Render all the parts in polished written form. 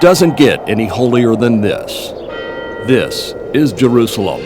doesn't get any holier than this. This is Jerusalem.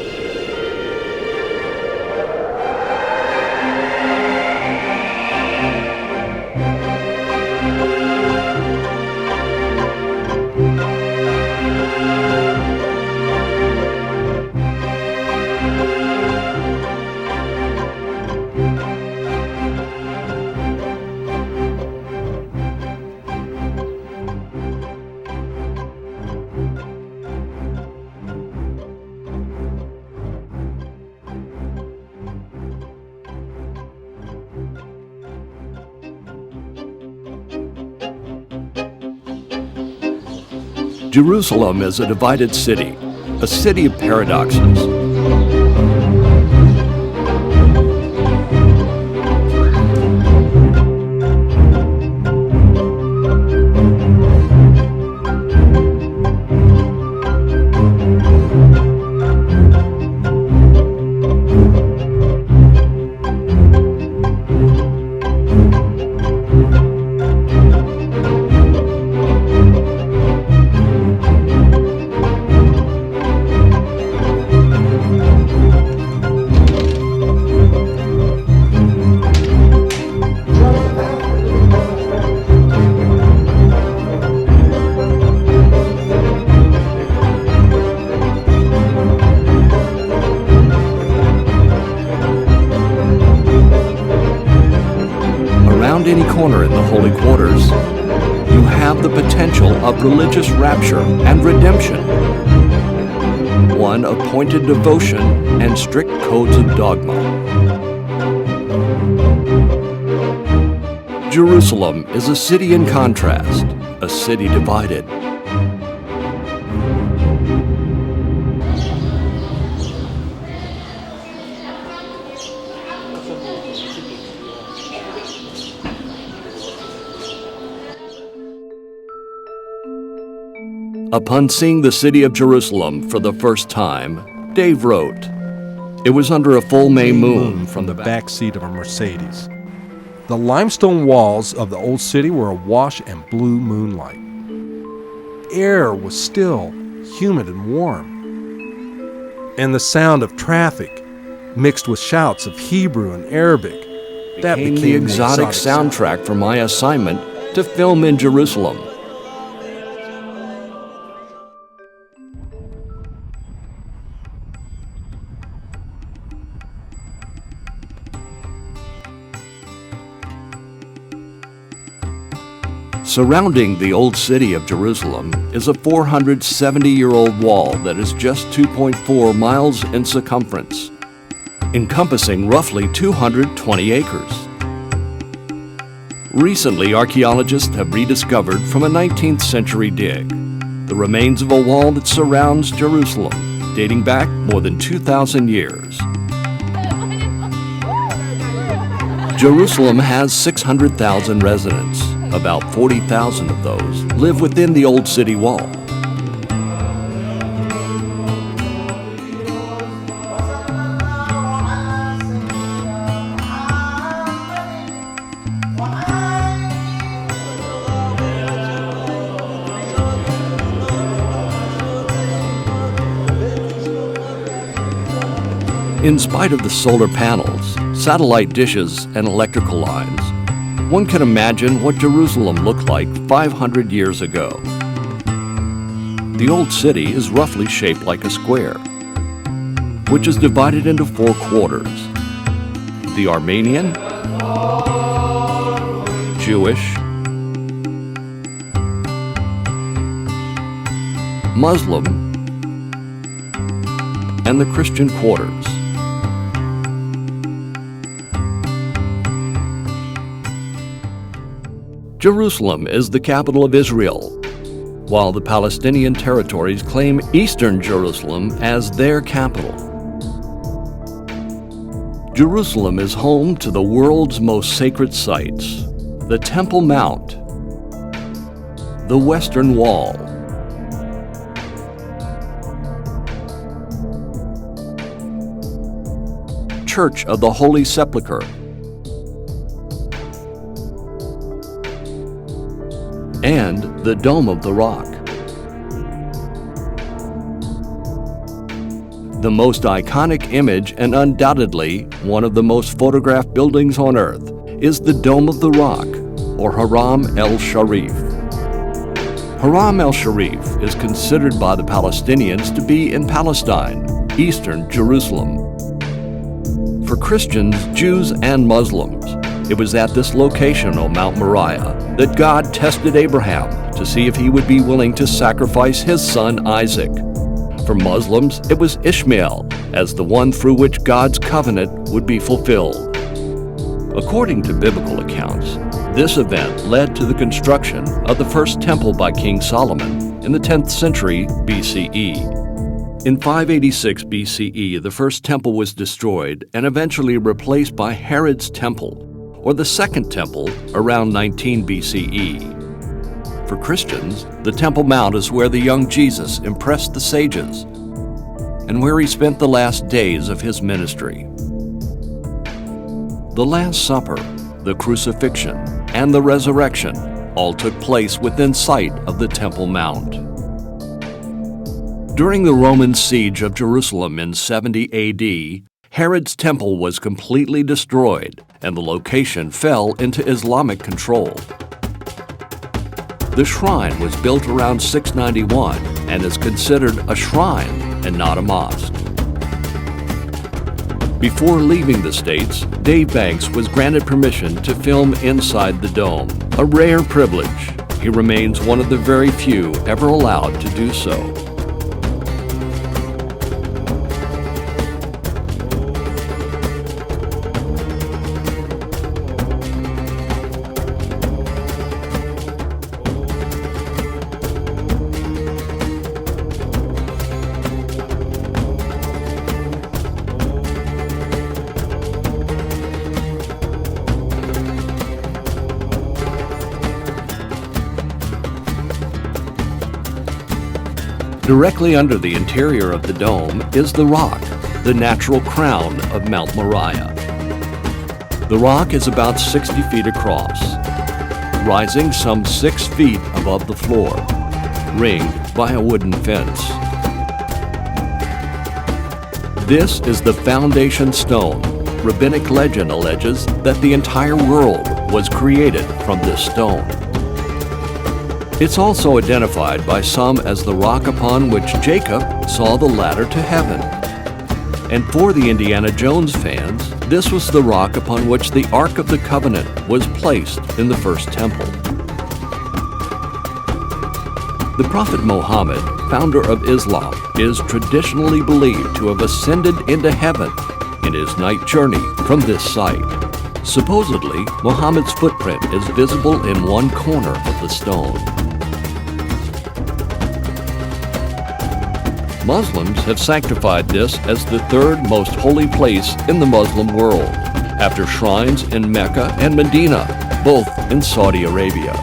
Jerusalem is a divided city, a city of paradoxes. Around any corner in the Holy Quarters, you have the potential of religious rapture and redemption. One of pointed devotion and strict codes of dogma. Jerusalem is a city in contrast, a city divided. Upon seeing the city of Jerusalem for the first time, Dave wrote, "It was under a full May moon from the back seat of a Mercedes. The limestone walls of the old city were awash in blue moonlight. Air was still, humid and warm. And the sound of traffic, mixed with shouts of Hebrew and Arabic, that became the exotic soundtrack for my assignment to film in Jerusalem." Surrounding the old city of Jerusalem is a 470-year-old wall that is just 2.4 miles in circumference, encompassing roughly 220 acres. Recently, archaeologists have rediscovered from a 19th century dig the remains of a wall that surrounds Jerusalem, dating back more than 2,000 years. Jerusalem has 600,000 residents. About 40,000 of those live within the old city wall. In spite of the solar panels, satellite dishes, and electrical lines, one can imagine what Jerusalem looked like 500 years ago. The old city is roughly shaped like a square, which is divided into 4 quarters: the Armenian, Jewish, Muslim, and the Christian quarters. Jerusalem is the capital of Israel, while the Palestinian territories claim Eastern Jerusalem as their capital. Jerusalem is home to the world's most sacred sites: the Temple Mount, the Western Wall, Church of the Holy Sepulchre, and the Dome of the Rock. The most iconic image and undoubtedly one of the most photographed buildings on Earth is the Dome of the Rock, or Haram el-Sharif. Haram el-Sharif is considered by the Palestinians to be in Palestine, eastern Jerusalem. For Christians, Jews, and Muslims, it was at this location on Mount Moriah that God tested Abraham to see if he would be willing to sacrifice his son Isaac. For Muslims, it was Ishmael as the one through which God's covenant would be fulfilled. According to biblical accounts, this event led to the construction of the first temple by King Solomon in the 10th century BCE. In 586 BCE, the first temple was destroyed and eventually replaced by Herod's temple, or the Second Temple, around 19 BCE. For Christians, the Temple Mount is where the young Jesus impressed the sages and where he spent the last days of his ministry. The Last Supper, the crucifixion, and the resurrection all took place within sight of the Temple Mount. During the Roman siege of Jerusalem in 70 AD, Herod's temple was completely destroyed and the location fell into Islamic control. The shrine was built around 691 and is considered a shrine and not a mosque. Before leaving the States, Dave Banks was granted permission to film inside the dome, a rare privilege. He remains one of the very few ever allowed to do so. Directly under the interior of the dome is the rock, the natural crown of Mount Moriah. The rock is about 60 feet across, rising some 6 feet above the floor, ringed by a wooden fence. This is the foundation stone. Rabbinic legend alleges that the entire world was created from this stone. It's also identified by some as the rock upon which Jacob saw the ladder to heaven. And for the Indiana Jones fans, this was the rock upon which the Ark of the Covenant was placed in the first temple. The Prophet Muhammad, founder of Islam, is traditionally believed to have ascended into heaven in his night journey from this site. Supposedly, Muhammad's footprint is visible in one corner of the stone. Muslims have sanctified this as the third most holy place in the Muslim world, after shrines in Mecca and Medina, both in Saudi Arabia.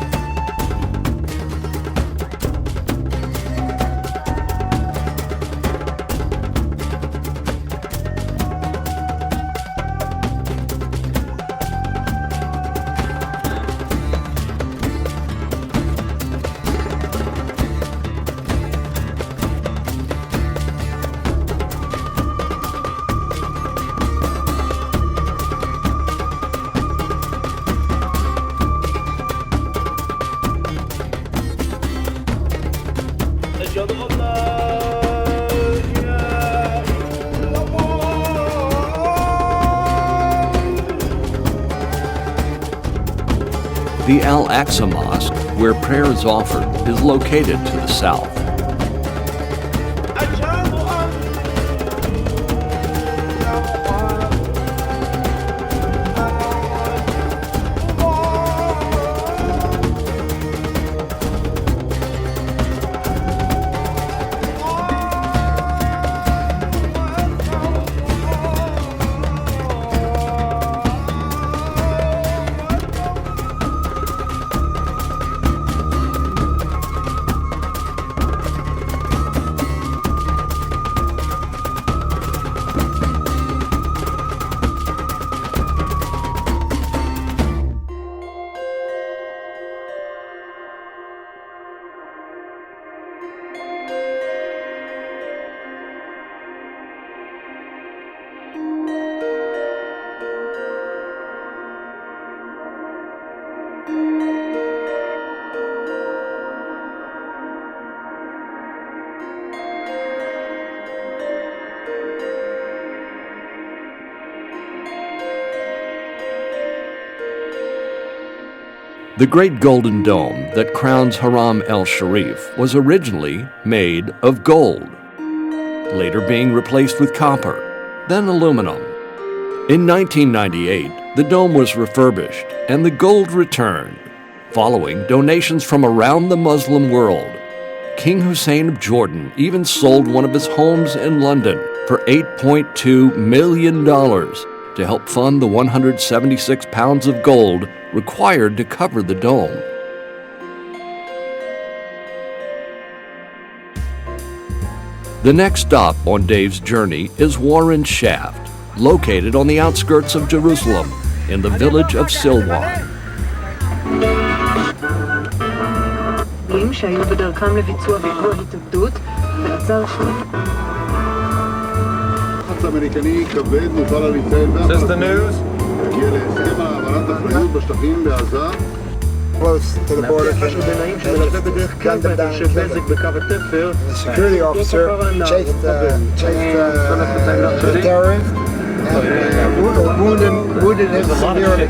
The Al-Aqsa Mosque, where prayer is offered, is located to the south. The Great Golden Dome that crowns Haram el-Sharif was originally made of gold, later being replaced with copper, then aluminum. In 1998, the dome was refurbished and the gold returned, following donations from around the Muslim world. King Hussein of Jordan even sold one of his homes in London for $8.2 million to help fund the 176 pounds of gold required to cover the dome. The next stop on Dave's journey is Warren Shaft, located on the outskirts of Jerusalem in the village of Silwan. שהיו בדרכם לביצוע פיגוע התאבדות ועצר לחץ אמריקני כבד מופעל על ישראל הגיע להסכם העברת אחריות בשטחים בעזה. Close to the border. The security officer chased the terrorist and wounded him severely.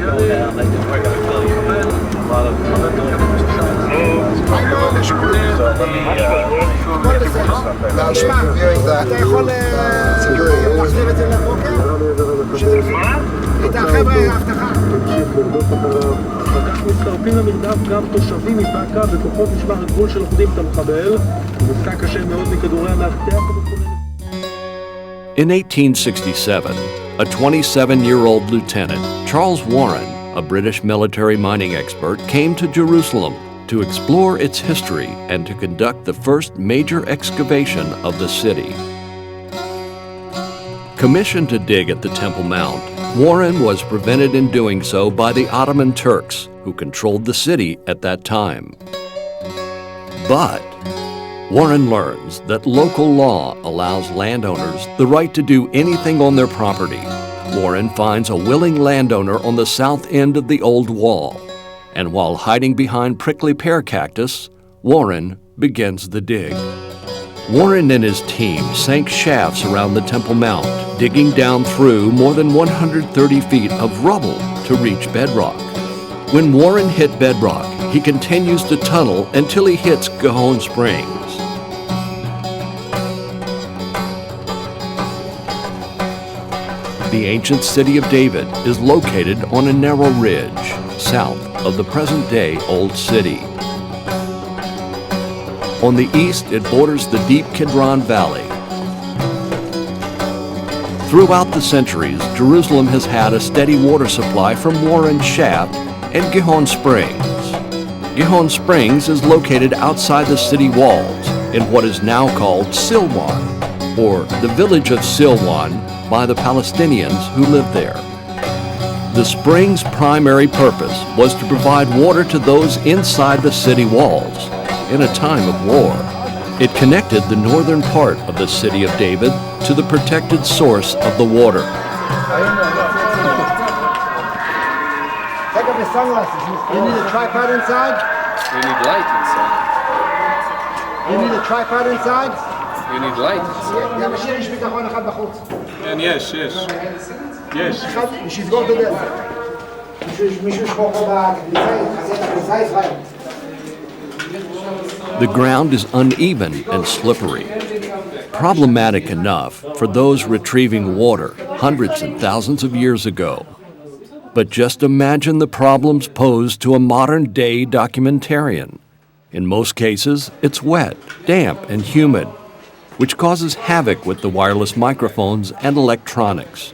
Now she's reviewing the מצטרפים למרדף גם תושבים מבאקה וכוחות משמר הגבול שלוכדים את המחבל. נפגע קשה מאוד מכדורי המאבטח. In 1867, a 27-year-old lieutenant, Charles Warren, a British military mining expert, came to Jerusalem to explore its history and to conduct the first major excavation of the city. Commissioned to dig at the Temple Mount, Warren was prevented in doing so by the Ottoman Turks, who controlled the city at that time. But Warren learns that local law allows landowners the right to do anything on their property. Warren finds a willing landowner on the south end of the old wall, and while hiding behind prickly pear cactus, Warren begins the dig. Warren and his team sank shafts around the Temple Mount, digging down through more than 130 feet of rubble to reach bedrock. When Warren hit bedrock, he continues to tunnel until he hits Gihon Springs. The ancient city of David is located on a narrow ridge south of the present-day Old City. On the east, it borders the deep Kidron Valley. Throughout the centuries, Jerusalem has had a steady water supply from Warren Shaft and Gihon Springs. Gihon Springs is located outside the city walls in what is now called Silwan, or the village of Silwan, by the Palestinians who live there. The spring's primary purpose was to provide water to those inside the city walls in a time of war. It connected the northern part of the city of David to the protected source of the water. Take off your sunglasses. You need a tripod inside? You need light inside. You need a tripod inside? You need light inside. Yeah, machine יש ביטחון אחד בחוץ. Yes. שיסגור את הדלת. מישהו ישמור פה בכניסה, יתחזק את הכניסה ישראל. The ground is uneven and slippery, problematic enough for those retrieving water hundreds and thousands of years ago. But just imagine the problems posed to a modern-day documentarian. In most cases, it's wet, damp, and humid, which causes havoc with the wireless microphones and electronics.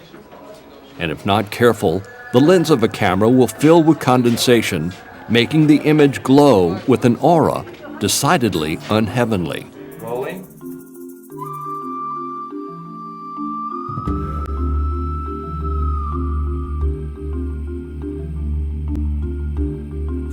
And if not careful, the lens of a camera will fill with condensation, making the image glow with an aura decidedly unheavenly. Rolling.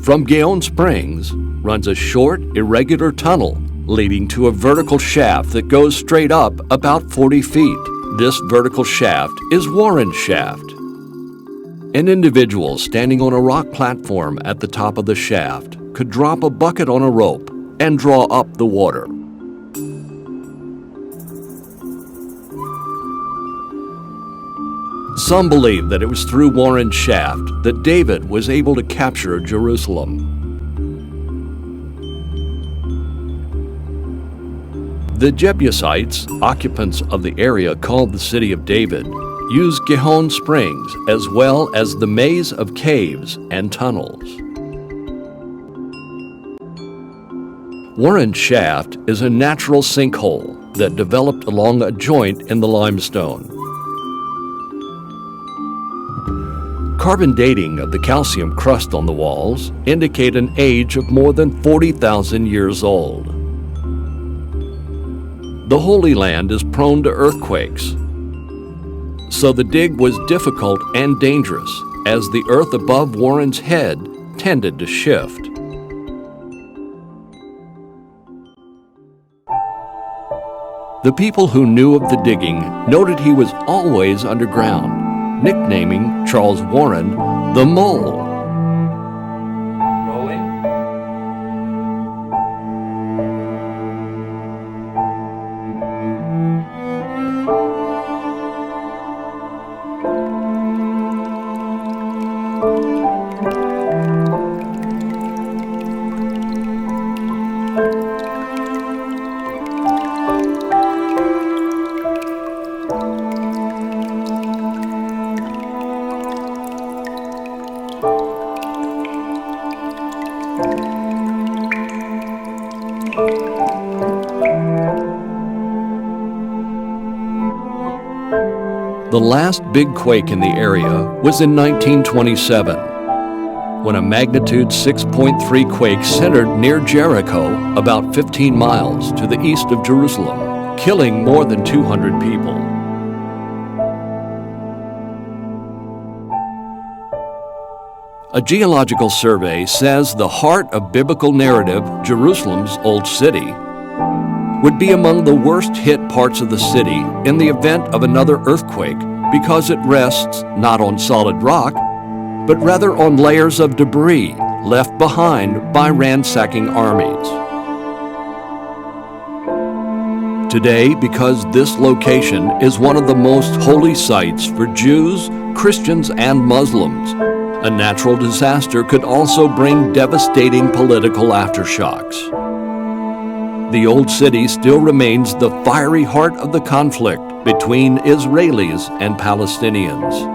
From Gihon Springs runs a short, irregular tunnel leading to a vertical shaft that goes straight up about 40 feet. This vertical shaft is Warren Shaft. An individual standing on a rock platform at the top of the shaft could drop a bucket on a rope and draw up the water. Some believe that it was through Warren Shaft that David was able to capture Jerusalem. The Jebusites, occupants of the area called the City of David, used Gihon Springs as well as the maze of caves and tunnels. Warren Shaft is a natural sinkhole that developed along a joint in the limestone. Carbon dating of the calcium crust on the walls indicate an age of more than 40,000 years old. The Holy Land is prone to earthquakes, so the dig was difficult and dangerous as the earth above Warren's head tended to shift. The people who knew of the digging noted he was always underground, nicknaming Charles Warren the Mole. Rolling. The last big quake in the area was in 1927, when a magnitude 6.3 quake centered near Jericho, about 15 miles to the east of Jerusalem, killing more than 200 people. A geological survey says the heart of biblical narrative, Jerusalem's Old City, would be among the worst hit parts of the city in the event of another earthquake because it rests not on solid rock, but rather on layers of debris left behind by ransacking armies. Today, because this location is one of the most holy sites for Jews, Christians, and Muslims, a natural disaster could also bring devastating political aftershocks. The Old City still remains the fiery heart of the conflict between Israelis and Palestinians.